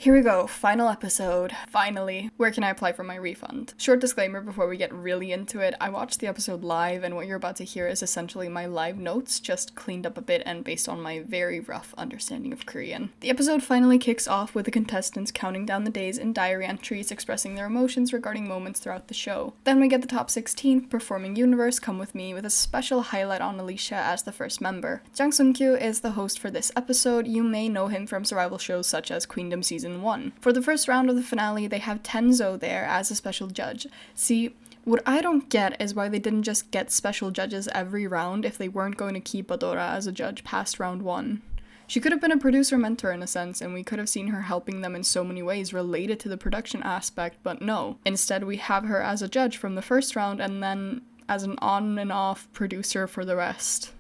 Here we go, final episode. Finally. Where can I apply for my refund? Short disclaimer before we get really into it. I watched the episode live, and what you're about to hear is essentially my live notes, just cleaned up a bit and based on my very rough understanding of Korean. The episode finally kicks off with the contestants counting down the days in diary entries expressing their emotions regarding moments throughout the show. Then we get the top 16 performing universe Come With Me with a special highlight on Alicia as the first member. Jang Sung-kyu is the host for this episode. You may know him from survival shows such as Queendom Season 1. For the first round of the finale, they have Tenzo there as a special judge. See, what I don't get is why they didn't just get special judges every round if they weren't going to keep Adora as a judge past round 1. She could have been a producer mentor in a sense, and we could have seen her helping them in so many ways related to the production aspect, but no. Instead, we have her as a judge from the first round and then as an on and off producer for the rest.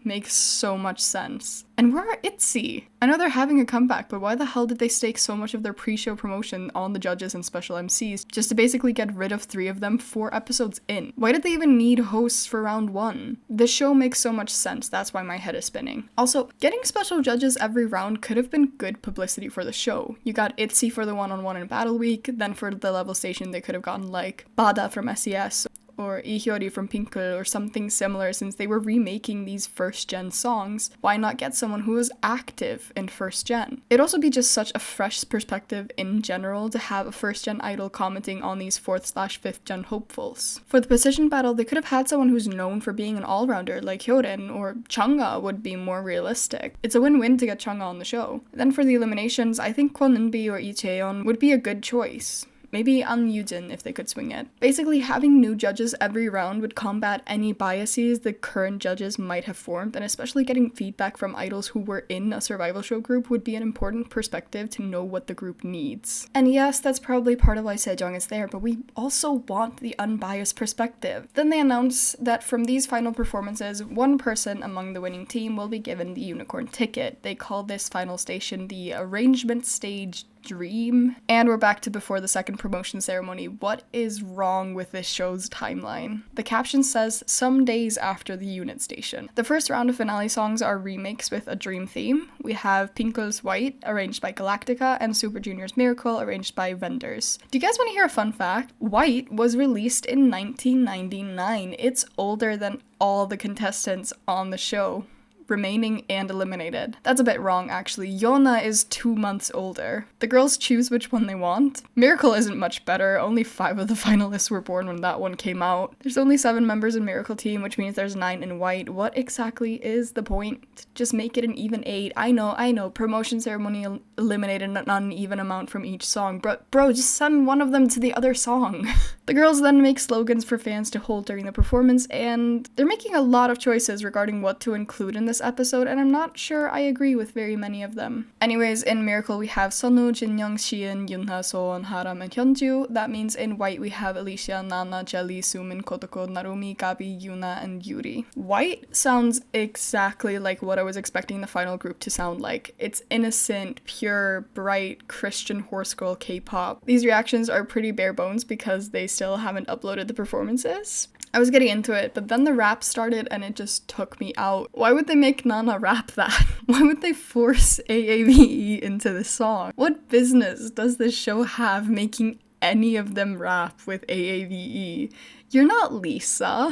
Makes so much sense. And where are ITZY? I know they're having a comeback, but why the hell did they stake so much of their pre-show promotion on the judges and special MCs just to basically get rid of 3 of them 4 episodes in? Why did they even need hosts for round 1? The show makes so much sense, that's why my head is spinning. Also, getting special judges every round could have been good publicity for the show. You got ITZY for the one-on-one in Battle Week, then for the level station they could have gotten like Bada from SES, or Ihyori from Pinkle or something similar. Since they were remaking these first gen songs, why not get someone who was active in first gen? It'd also be just such a fresh perspective in general to have a first gen idol commenting on these 4th/5th gen hopefuls. For the position battle, they could have had someone who's known for being an all-rounder like Hyorin, or Changga would be more realistic. It's a win-win to get Changga on the show. Then for the eliminations, I think Kwon Eunbi or Lee Chaeyeon would be a good choice. Maybe An Yujin if they could swing it. Basically, having new judges every round would combat any biases the current judges might have formed, and especially getting feedback from idols who were in a survival show group would be an important perspective to know what the group needs. And yes, that's probably part of why Sejong is there, but we also want the unbiased perspective. Then they announce that from these final performances, one person among the winning team will be given the unicorn ticket. They call this final station the arrangement stage dream. And we're back to before the second promotion ceremony. What is wrong with this show's timeline? The caption says, some days after the unit station. The first round of finale songs are remakes with a dream theme. We have Pinkle's White, arranged by Galactica, and Super Junior's Miracle, arranged by Vendors. Do you guys want to hear a fun fact? White was released in 1999. It's older than all the contestants on the show, remaining and eliminated. That's a bit wrong, actually. Yona is 2 months older. The girls choose which one they want. Miracle isn't much better. Only 5 of the finalists were born when that one came out. There's only 7 members in Miracle Team, which means there's 9 in White. What exactly is the point? Just make it an even 8. I know. Promotion ceremony eliminated an uneven amount from each song. Bro, just send one of them to the other song. The girls then make slogans for fans to hold during the performance, and they're making a lot of choices regarding what to include in this episode, and I'm not sure I agree with very many of them. Anyways, in Miracle we have Sunwoo, Jinyoung, Shiin, Yunha, Soon, Haram, and Hyunju. That means in White we have Alicia, Nana, Jelly, Sumin, Kotoko, Narumi, Gabi, Yuna, and Yuri. White sounds exactly like what I was expecting the final group to sound like. It's innocent, pure, bright, Christian horse girl K-pop. These reactions are pretty bare bones because they still haven't uploaded the performances. I was getting into it, but then the rap started and it just took me out. Why would they make Nana rap that? Why would they force AAVE into the song? What business does this show have making any of them rap with AAVE? You're not Lisa.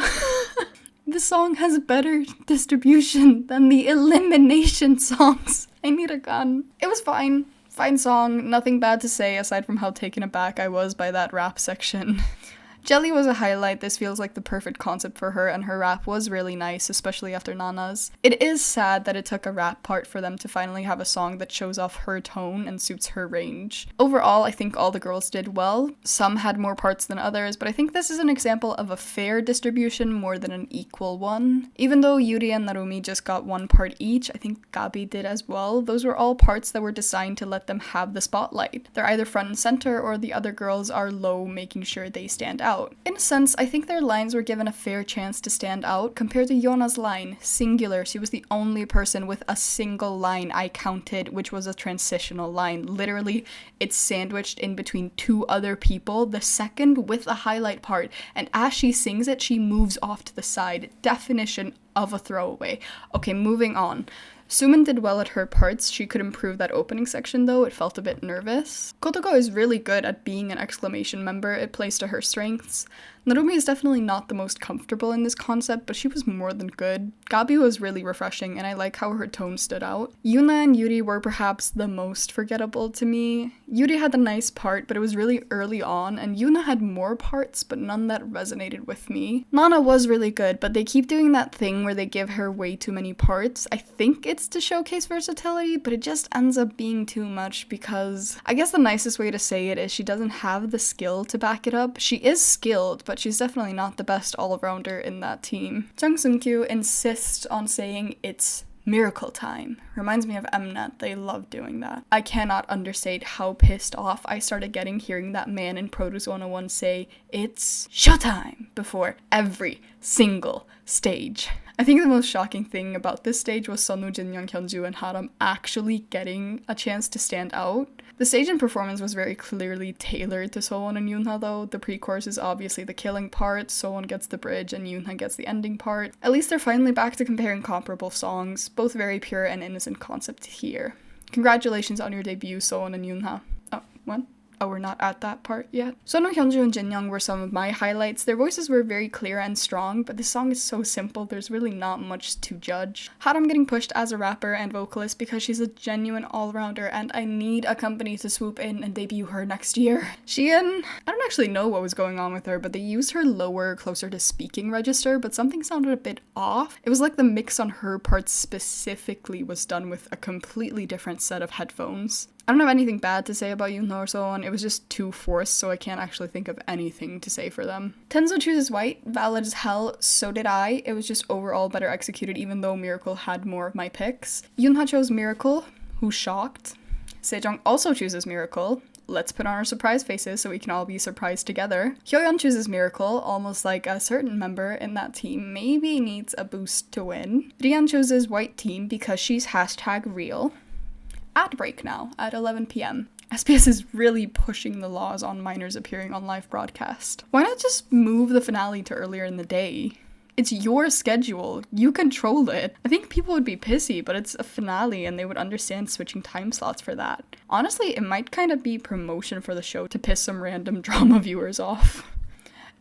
The song has better distribution than the elimination songs. I need a gun. It was fine. Fine song, nothing bad to say aside from how taken aback I was by that rap section. Jelly was a highlight. This feels like the perfect concept for her, and her rap was really nice, especially after Nana's. It is sad that it took a rap part for them to finally have a song that shows off her tone and suits her range. Overall, I think all the girls did well. Some had more parts than others, but I think this is an example of a fair distribution more than an equal one. Even though Yuri and Narumi just got 1 part each, I think Gabi did as well. Those were all parts that were designed to let them have the spotlight. They're either front and center, or the other girls are low, making sure they stand out. In a sense, I think their lines were given a fair chance to stand out compared to Yona's line, singular. She was the only person with a single line I counted, which was a transitional line. Literally, it's sandwiched in between 2 other people, the second with a highlight part, and as she sings it, she moves off to the side. Definition of a throwaway. Okay, moving on. Sumin did well at her parts. She could improve that opening section though, it felt a bit nervous. Kotoko is really good at being an exclamation member, it plays to her strengths. Narumi is definitely not the most comfortable in this concept, but she was more than good. Gabi was really refreshing, and I like how her tone stood out. Yuna and Yuri were perhaps the most forgettable to me. Yuri had a nice part, but it was really early on, and Yuna had more parts, but none that resonated with me. Nana was really good, but they keep doing that thing where they give her way too many parts. I think it's to showcase versatility, but it just ends up being too much because I guess the nicest way to say it is she doesn't have the skill to back it up. She is skilled, but she's definitely not the best all-rounder in that team. Jung Seung-kyu insists on saying it's miracle time. Reminds me of Mnet, they love doing that. I cannot understate how pissed off I started getting hearing that man in Produce 101 say, it's showtime, before every single stage. I think the most shocking thing about this stage was Sunwoo, Jinyoung, Hyunju, and Haram actually getting a chance to stand out. The stage and performance was very clearly tailored to Sowon and Yoonha though. The pre-chorus is obviously the killing part, Sowon gets the bridge and Yoonha gets the ending part. At least they're finally back to comparing comparable songs, both very pure and innocent concept here. Congratulations on your debut, Sowon and Yoonha. Oh, what? Oh, we're not at that part yet. Sunwoo, Hyunju, and Jinyoung were some of my highlights. Their voices were very clear and strong, but this song is so simple, there's really not much to judge. Haram getting pushed as a rapper and vocalist because she's a genuine all-rounder, and I need a company to swoop in and debut her next year. Sheehan, I don't actually know what was going on with her, but they used her lower, closer to speaking register, but something sounded a bit off. It was like the mix on her part specifically was done with a completely different set of headphones. I don't have anything bad to say about Yoonha or so on, it was just too forced, so I can't actually think of anything to say for them. Tenzo chooses White, valid as hell, so did I. It was just overall better executed even though Miracle had more of my picks. Yoonha chose Miracle, who's shocked. Sejong also chooses Miracle. Let's put on our surprise faces so we can all be surprised together. Hyoyeon chooses Miracle, almost like a certain member in that team maybe needs a boost to win. Rian chooses White Team because she's #real. Ad break now at 11 p.m. SBS is really pushing the laws on minors appearing on live broadcast. Why not just move the finale to earlier in the day? It's your schedule. You control it. I think people would be pissy, but it's a finale and they would understand switching time slots for that. Honestly, it might kind of be promotion for the show to piss some random drama viewers off.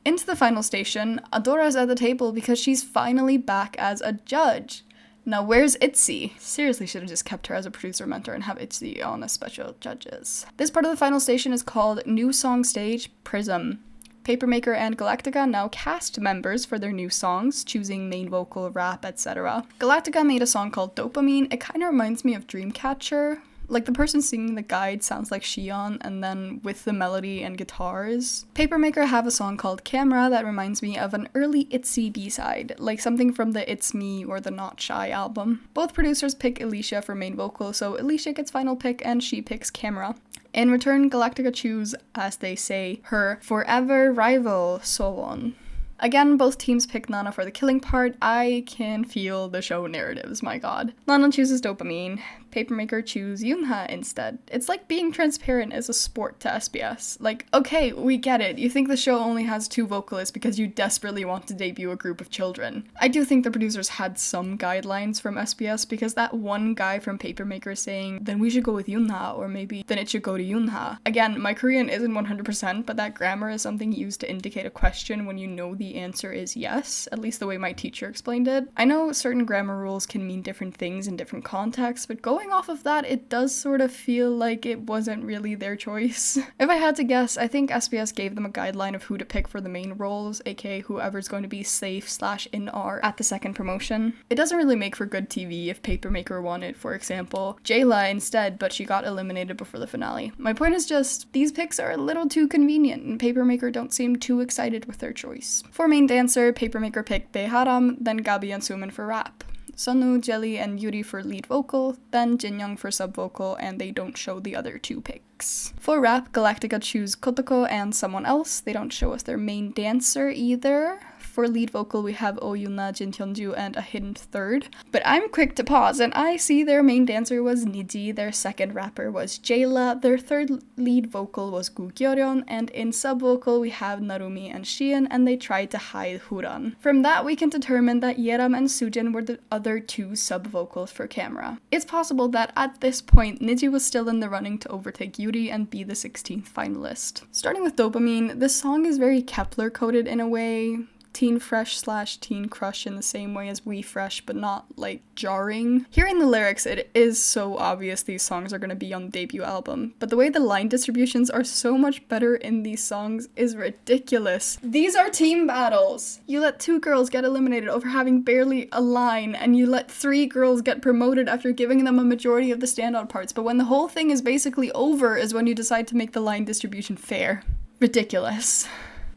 Into the final station, Adora's at the table because she's finally back as a judge. Now, where's Itzy? Seriously, should have just kept her as a producer mentor and have Itzy on as special judges. This part of the final station is called New Song Stage Prism. Papermaker and Galactica now cast members for their new songs, choosing main vocal, rap, etc. Galactica made a song called Dopamine. It kind of reminds me of Dreamcatcher. Like, the person singing the guide sounds like Xion, and then with the melody and guitars. Papermaker have a song called Camera that reminds me of an early Itzy B-side, like something from the It's Me or the Not Shy album. Both producers pick Alicia for main vocal, so Alicia gets final pick and she picks Camera. In return, Galactica choose, as they say, her forever rival, Sowon. Again, both teams pick Nana for the killing part. I can feel the show narratives, my god. Nana chooses Dopamine. Papermaker choose Yoonha instead. It's like being transparent is a sport to SBS. Like, okay, we get it. You think the show only has 2 vocalists because you desperately want to debut a group of children. I do think the producers had some guidelines from SBS because that one guy from Papermaker saying, then we should go with Yoonha, or maybe then it should go to Yoonha. Again, my Korean isn't 100%, but that grammar is something used to indicate a question when you know the answer is yes, at least the way my teacher explained it. I know certain grammar rules can mean different things in different contexts, but going off of that, it does sort of feel like it wasn't really their choice. If I had to guess, I think SBS gave them a guideline of who to pick for the main roles, aka whoever's going to be safe/in-R at the second promotion. It doesn't really make for good TV if Papermaker wanted, for example, Jayla instead, but she got eliminated before the finale. My point is just, these picks are a little too convenient, and Papermaker don't seem too excited with their choice. For main dancer, Papermaker picked Haram, then Gabi and Sumin for rap. Sunwoo, Jelly, and Yuri for lead vocal, then Jinyoung for sub-vocal, and they don't show the other 2 picks. For rap, Galactica choose Kotoko and someone else. They don't show us their main dancer either. For For lead vocal, we have Oh Yoona, Jin Hyunju, and a hidden third. But I'm quick to pause, and I see their main dancer was Niji, their second rapper was Jayla, their third lead vocal was Gu Gyeoryeon, and in sub-vocal we have Narumi and Shion, and they tried to hide Huran. From that, we can determine that Yeram and Sujin were the other two sub-vocals for camera. It's possible that at this point, Niji was still in the running to overtake Yuri and be the 16th finalist. Starting with Dopamine, this song is very Kepler-coded in a way. Teen Fresh / Teen Crush in the same way as We Fresh, but not like jarring. Hearing the lyrics, it is so obvious these songs are going to be on the debut album, but the way the line distributions are so much better in these songs is ridiculous. These are team battles. You let 2 girls get eliminated over having barely a line, and you let 3 girls get promoted after giving them a majority of the standout parts, but when the whole thing is basically over is when you decide to make the line distribution fair. Ridiculous.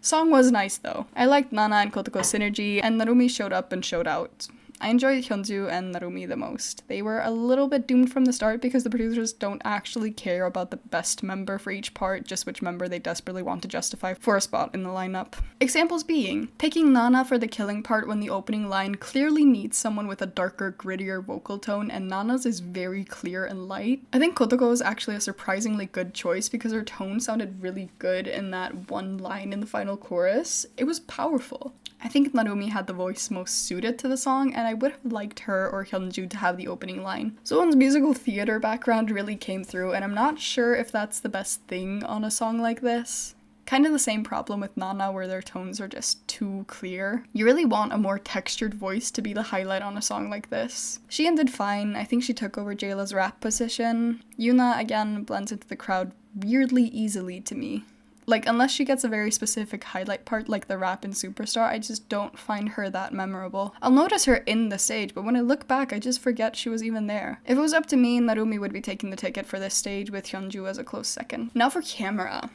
Song was nice though. I liked Nana and Kotoko's synergy, and Narumi showed up and showed out. I enjoyed Hyunju and Narumi the most. They were a little bit doomed from the start because the producers don't actually care about the best member for each part, just which member they desperately want to justify for a spot in the lineup. Examples being, picking Nana for the killing part when the opening line clearly needs someone with a darker, grittier vocal tone, and Nana's is very clear and light. I think Kotoko is actually a surprisingly good choice because her tone sounded really good in that one line in the final chorus. It was powerful. I think Narumi had the voice most suited to the song, and I would have liked her or Hyunju to have the opening line. Someone's musical theater background really came through, and I'm not sure if that's the best thing on a song like this. Kind of the same problem with Nana where their tones are just too clear. You really want a more textured voice to be the highlight on a song like this. Shion did fine. I think she took over Jayla's rap position. Yoona, again, blends into the crowd weirdly easily to me. Like, unless she gets a very specific highlight part like the rap in Superstar, I just don't find her that memorable. I'll notice her in the stage, but when I look back, I just forget she was even there. If it was up to me, Narumi would be taking the ticket for this stage with Hyunju as a close second. Now for camera.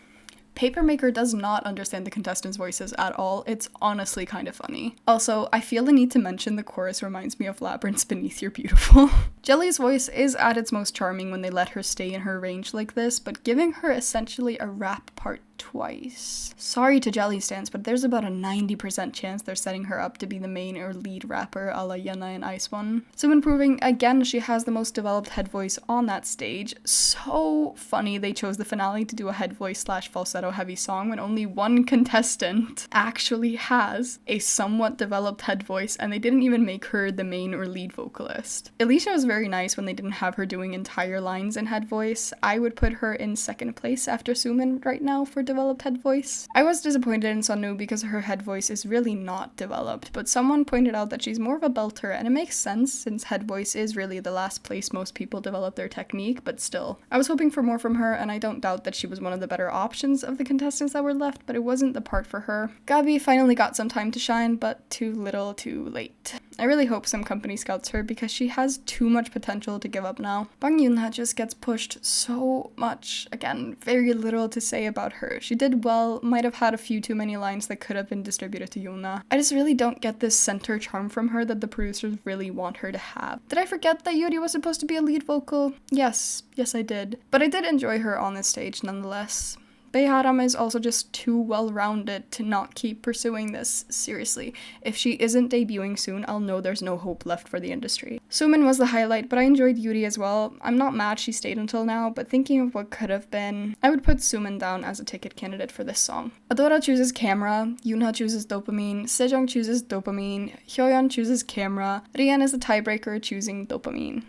Papermaker does not understand the contestants' voices at all. It's honestly kind of funny. Also, I feel the need to mention the chorus reminds me of Labyrinth's Beneath You're Beautiful. Jelly's voice is at its most charming when they let her stay in her range like this, but giving her essentially a rap part twice. Sorry to Jelly stans, but there's about a 90% chance they're setting her up to be the main or lead rapper a la Yena and Ice One. So improving, again, she has the most developed head voice on that stage. So funny they chose the finale to do a head voice / falsetto heavy song when only one contestant actually has a somewhat developed head voice, and they didn't even make her the main or lead vocalist. Alicia was very nice when they didn't have her doing entire lines in head voice. I would put her in second place after Sumin right now for developed head voice. I was disappointed in Sonu because her head voice is really not developed, but someone pointed out that she's more of a belter, and it makes sense since head voice is really the last place most people develop their technique, but still. I was hoping for more from her, and I don't doubt that she was one of the better options of the contestants that were left, but it wasn't the part for her. Gabi finally got some time to shine, but too little too late. I really hope some company scouts her because she has too much potential to give up now. Bang Yoona just gets pushed so much. Again, very little to say about her. She did well, might have had a few too many lines that could have been distributed to Yoona. I just really don't get this center charm from her that the producers really want her to have. Did I forget that Yuri was supposed to be a lead vocal? Yes I did. But I did enjoy her on this stage nonetheless. Beiharam is also just too well-rounded to not keep pursuing this seriously. If she isn't debuting soon, I'll know there's no hope left for the industry. Sumin was the highlight, but I enjoyed Yuri as well. I'm not mad she stayed until now, but thinking of what could have been, I would put Sumin down as a ticket candidate for this song. Adora chooses camera, Yoona chooses dopamine, Sejong chooses dopamine, Hyoyeon chooses camera, Rian is the tiebreaker choosing dopamine.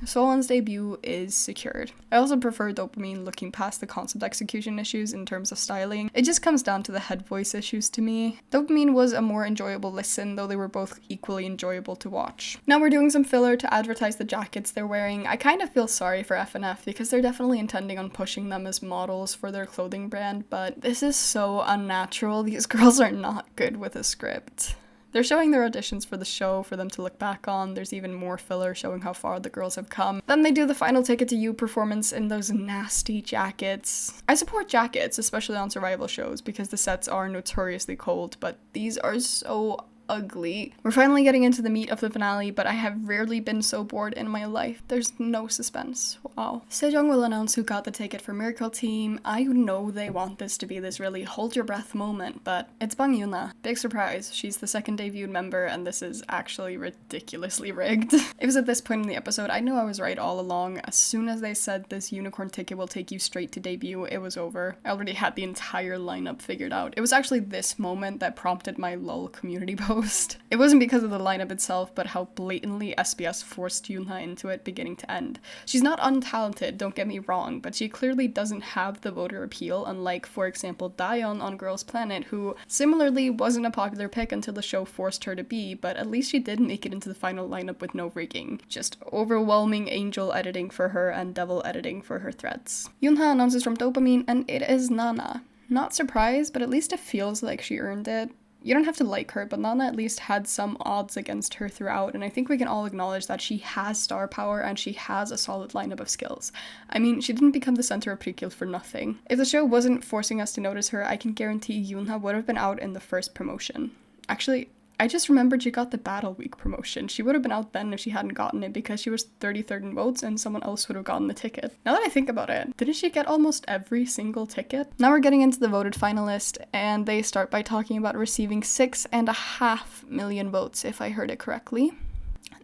Solon's debut is secured. I also prefer Dopamine looking past the concept execution issues in terms of styling. It just comes down to the head voice issues to me. Dopamine was a more enjoyable listen, though they were both equally enjoyable to watch. Now we're doing some filler to advertise the jackets they're wearing. I kind of feel sorry for FNF because they're definitely intending on pushing them as models for their clothing brand, but this is so unnatural. These girls are not good with a script. They're showing their auditions for the show for them to look back on. There's even more filler showing how far the girls have come. Then they do the final Ticket to You performance in those nasty jackets. I support jackets, especially on survival shows, because the sets are notoriously cold, but these are so ugly. We're finally getting into the meat of the finale, but I have rarely been so bored in my life. There's no suspense. Wow. Sejong will announce who got the ticket for Miracle Team. I know they want this to be this really hold your breath moment, but it's Bang Yoona. Big surprise. She's the second debuted member, and this is actually ridiculously rigged. It was at this point in the episode, I knew I was right all along. As soon as they said this unicorn ticket will take you straight to debut, it was over. I already had the entire lineup figured out. It was actually this moment that prompted my LOL community post. It wasn't because of the lineup itself, but how blatantly SBS forced Yoonha into it beginning to end. She's not untalented, don't get me wrong, but she clearly doesn't have the voter appeal, unlike, for example, Daeon on Girls Planet, who similarly wasn't a popular pick until the show forced her to be, but at least she did make it into the final lineup with no rigging. Just overwhelming angel editing for her and devil editing for her threads. Yoonha announces from Dopamine, and it is Nana. Not surprised, but at least it feels like she earned it. You don't have to like her, but Nana at least had some odds against her throughout, and I think we can all acknowledge that she has star power and she has a solid lineup of skills. I mean, she didn't become the center of Prekil for nothing. If the show wasn't forcing us to notice her, I can guarantee Yoonha would have been out in the first promotion. Actually, I just remembered she got the Battle Week promotion. She would have been out then if she hadn't gotten it because she was 33rd in votes and someone else would have gotten the ticket. Now that I think about it, didn't she get almost every single ticket? Now we're getting into the voted finalist, and they start by talking about receiving 6.5 million votes, if I heard it correctly.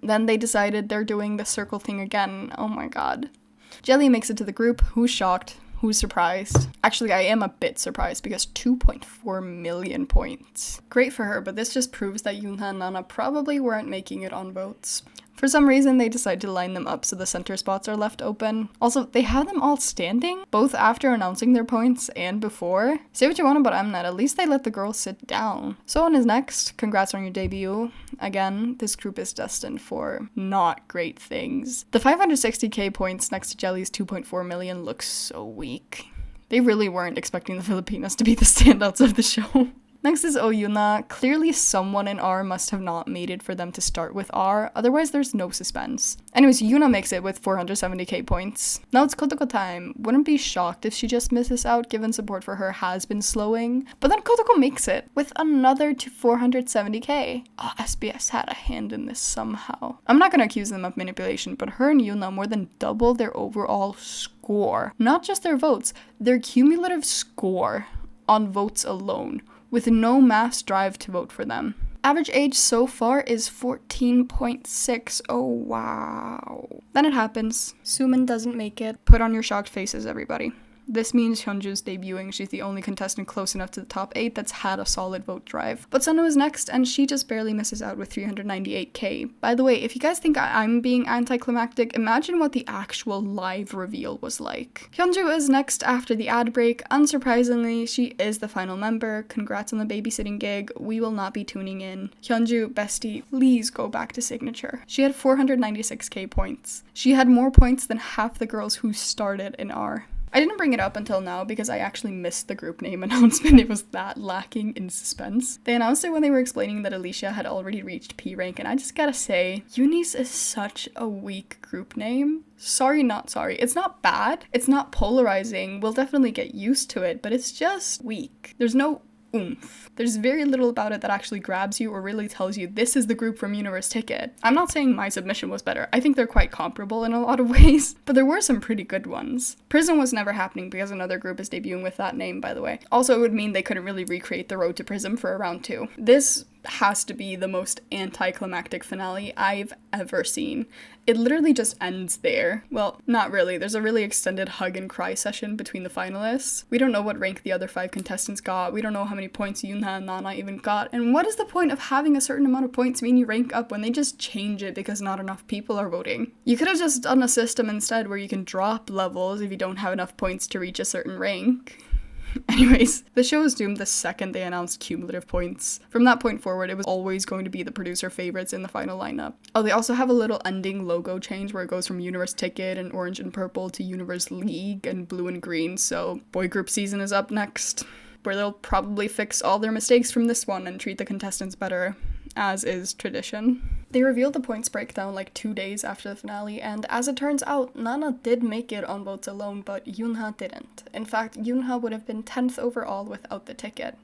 Then they decided they're doing the circle thing again. Oh my god. Jelly makes it to the group. Who's shocked? Who's surprised? Actually, I am a bit surprised because 2.4 million points. Great for her, but this just proves that Yoonha and Nana probably weren't making it on votes. For some reason, they decide to line them up so the center spots are left open. Also, they have them all standing, both after announcing their points and before. Say what you want about Mnet, at least they let the girls sit down. Sohan is next. Congrats on your debut. Again, this group is destined for not great things. The 560k points next to Jelly's 2.4 million looks so weak. They really weren't expecting the Filipinas to be the standouts of the show. Next is Yoona. Clearly someone in R must have not made it for them to start with R, otherwise there's no suspense. Anyways, Yoona makes it with 470k points. Now it's Kotoko time. Wouldn't be shocked if she just misses out given support for her has been slowing. But then Kotoko makes it with another to 470k. Oh, SBS had a hand in this somehow. I'm not gonna accuse them of manipulation, but her and Yoona more than double their overall score. Not just their votes, their cumulative score on votes alone, with no mass drive to vote for them. Average age so far is 14.6. Oh, wow. Then it happens. Sumin doesn't make it. Put on your shocked faces, everybody. This means Hyunju's debuting. She's the only contestant close enough to the top 8 that's had a solid vote drive. But Sunwoo is next, and she just barely misses out with 398k. By the way, if you guys think I'm being anticlimactic, imagine what the actual live reveal was like. Hyunju is next after the ad break. Unsurprisingly, she is the final member. Congrats on the babysitting gig. We will not be tuning in. Hyunju, bestie, please go back to signature. She had 496k points. She had more points than half the girls who started in R. I didn't bring it up until now because I actually missed the group name announcement. It was that lacking in suspense. They announced it when they were explaining that Alicia had already reached P rank, and I just gotta say, Eunice is such a weak group name. Sorry, not sorry. It's not bad. It's not polarizing. We'll definitely get used to it, but it's just weak. There's no oomph. There's very little about it that actually grabs you or really tells you this is the group from Universe Ticket. I'm not saying my submission was better. I think they're quite comparable in a lot of ways, but there were some pretty good ones. Prism was never happening because another group is debuting with that name, by the way. Also, it would mean they couldn't really recreate the road to Prism for a round 2. This has to be the most anticlimactic finale I've ever seen. It literally just ends there. Well, not really. There's a really extended hug and cry session between the finalists. We don't know what rank the other 5 contestants got. We don't know how many points Yoonha and Nana even got. And what is the point of having a certain amount of points mean you rank up when they just change it because not enough people are voting? You could have just done a system instead where you can drop levels if you don't have enough points to reach a certain rank. Anyways, the show was doomed the second they announced cumulative points. From that point forward, it was always going to be the producer favorites in the final lineup. Oh, they also have a little ending logo change where it goes from Universe Ticket and orange and purple to Universe League and blue and green, so boy group season is up next, where they'll probably fix all their mistakes from this one and treat the contestants better, as is tradition. They revealed the points breakdown like 2 days after the finale, and as it turns out, Nana did make it on votes alone, but Yoonha didn't. In fact, Yoonha would have been 10th overall without the ticket.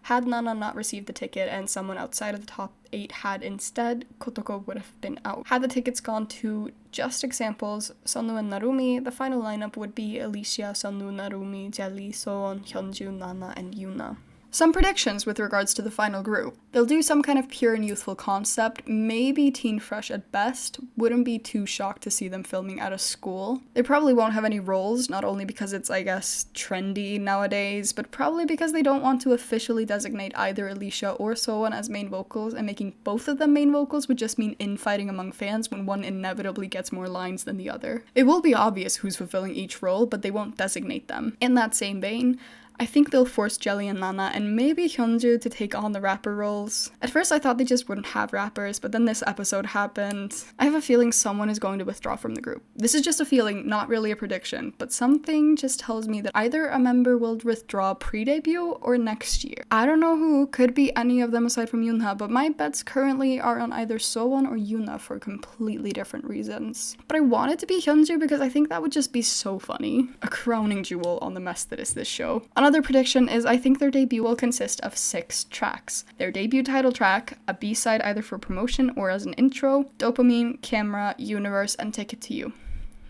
Had Nana not received the ticket and someone outside of the top 8 had instead, Kotoko would have been out. Had the tickets gone to just examples, Sunwoo and Narumi, the final lineup would be Alicia, Sunwoo, Narumi, Jelly, Soon, Hyunju, Nana, and Yoona. Some predictions with regards to the final group. They'll do some kind of pure and youthful concept, maybe teen fresh at best. Wouldn't be too shocked to see them filming at a school. They probably won't have any roles, not only because it's, I guess, trendy nowadays, but probably because they don't want to officially designate either Alicia or Soan as main vocals, and making both of them main vocals would just mean infighting among fans when one inevitably gets more lines than the other. It will be obvious who's fulfilling each role, but they won't designate them. In that same vein, I think they'll force Jelly and Nana and maybe Hyunju to take on the rapper roles. At first I thought they just wouldn't have rappers, but then this episode happened. I have a feeling someone is going to withdraw from the group. This is just a feeling, not really a prediction, but something just tells me that either a member will withdraw pre-debut or next year. I don't know who, could be any of them aside from Yoonha, but my bets currently are on either Sowon or Yoona for completely different reasons. But I want it to be Hyunju because I think that would just be so funny. A crowning jewel on the mess that is this show. Another prediction is I think their debut will consist of 6 tracks. Their debut title track, a B-side either for promotion or as an intro, Dopamine, Camera, Universe, and Ticket to You.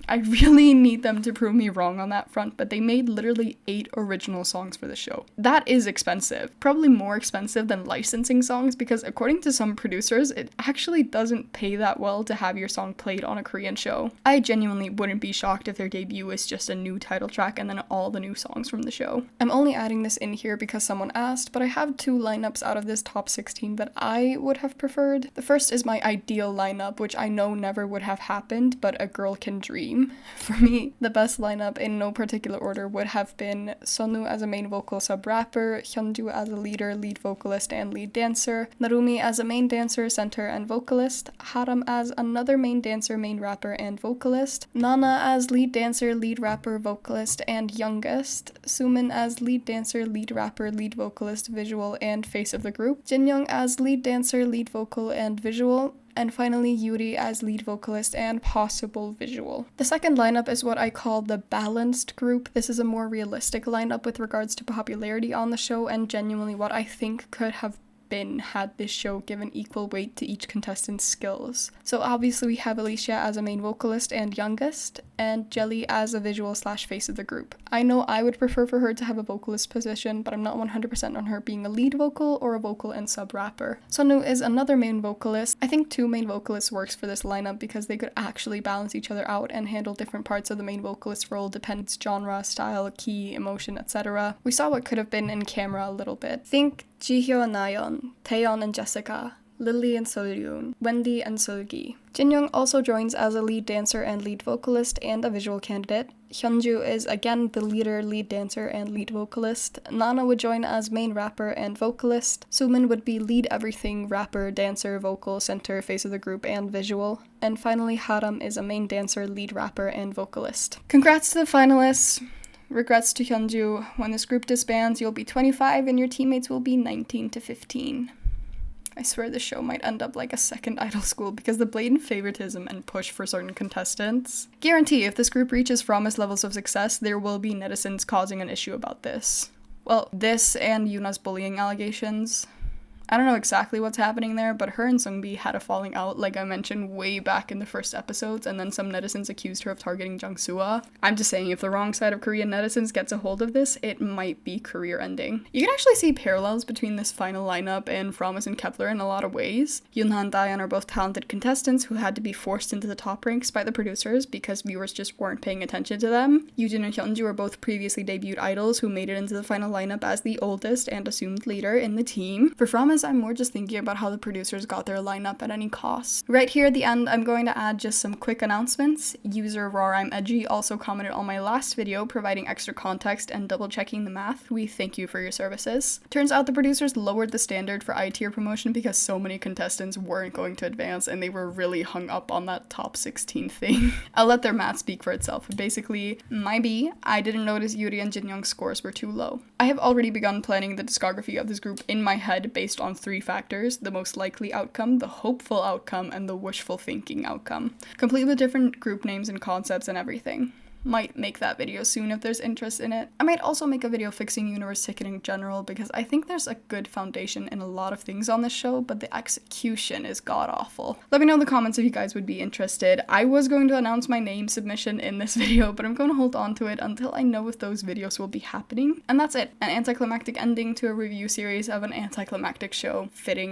I really need them to prove me wrong on that front, but they made literally 8 original songs for the show. That is expensive. Probably more expensive than licensing songs because according to some producers, it actually doesn't pay that well to have your song played on a Korean show. I genuinely wouldn't be shocked if their debut is just a new title track and then all the new songs from the show. I'm only adding this in here because someone asked, but I have 2 lineups out of this top 16 that I would have preferred. The first is my ideal lineup, which I know never would have happened, but a girl can dream. For me, the best lineup in no particular order would have been Sunwoo as a main vocal sub-rapper, Hyunju as a leader, lead vocalist, and lead dancer, Narumi as a main dancer, center, and vocalist, Haram as another main dancer, main rapper, and vocalist, Nana as lead dancer, lead rapper, vocalist, and youngest, Sumin as lead dancer, lead rapper, lead vocalist, visual, and face of the group, Jinyoung as lead dancer, lead vocal, and visual, and finally Yuri as lead vocalist and possible visual. The second lineup is what I call the balanced group. This is a more realistic lineup with regards to popularity on the show and genuinely what I think could have been had this show given equal weight to each contestant's skills. So obviously we have Alicia as a main vocalist and youngest, and Jelly as a visual / face of the group. I know I would prefer for her to have a vocalist position, but I'm not 100% on her being a lead vocal or a vocal and sub-rapper. Sunwoo is another main vocalist. I think 2 main vocalists works for this lineup because they could actually balance each other out and handle different parts of the main vocalist role, depends genre, style, key, emotion, etc. We saw what could have been in Camera a little bit. Think Jihyo and Nayeon, Taeyeon and Jessica, Lily and Soryun, Wendy and Seulgi. Jinyoung also joins as a lead dancer and lead vocalist and a visual candidate. Hyunju is again the leader, lead dancer, and lead vocalist. Nana would join as main rapper and vocalist. Sumin would be lead everything, rapper, dancer, vocal, center, face of the group, and visual. And finally, Haram is a main dancer, lead rapper, and vocalist. Congrats to the finalists! Regrets to Hyunju. When this group disbands, you'll be 25 and your teammates will be 19 to 15. I swear this show might end up like a second idol school because the blatant favoritism and push for certain contestants. Guarantee if this group reaches promised levels of success, there will be netizens causing an issue about this. Well, this and Yuna's bullying allegations. I don't know exactly what's happening there, but her and Seungbi had a falling out, like I mentioned way back in the first episodes, and then some netizens accused her of targeting Jungsuah. I'm just saying, if the wrong side of Korean netizens gets a hold of this, it might be career ending. You can actually see parallels between this final lineup and Promise and Kepler in a lot of ways. Yoonha and Daeyeon are both talented contestants who had to be forced into the top ranks by the producers because viewers just weren't paying attention to them. Yoojin and Hyunju are both previously debuted idols who made it into the final lineup as the oldest and assumed leader in the team. For Promise, I'm more just thinking about how the producers got their lineup at any cost. Right here at the end, I'm going to add just some quick announcements. User RaRI'mEdgy also commented on my last video, providing extra context and double checking the math. We thank you for your services. Turns out the producers lowered the standard for I-tier promotion because so many contestants weren't going to advance and they were really hung up on that top 16 thing. I'll let their math speak for itself, but basically, my B, I didn't notice Yuri and Jinyoung's scores were too low. I have already begun planning the discography of this group in my head based on 3 factors: the most likely outcome, the hopeful outcome, and the wishful thinking outcome. Completely different group names and concepts and everything. Might make that video soon if there's interest in it. I might also make a video fixing universe ticketing in general, because I think there's a good foundation in a lot of things on this show, but the execution is god-awful. Let me know in the comments if you guys would be interested. I was going to announce my name submission in this video, but I'm going to hold on to it until I know if those videos will be happening. And that's it. An anticlimactic ending to a review series of an anticlimactic show. Fitting.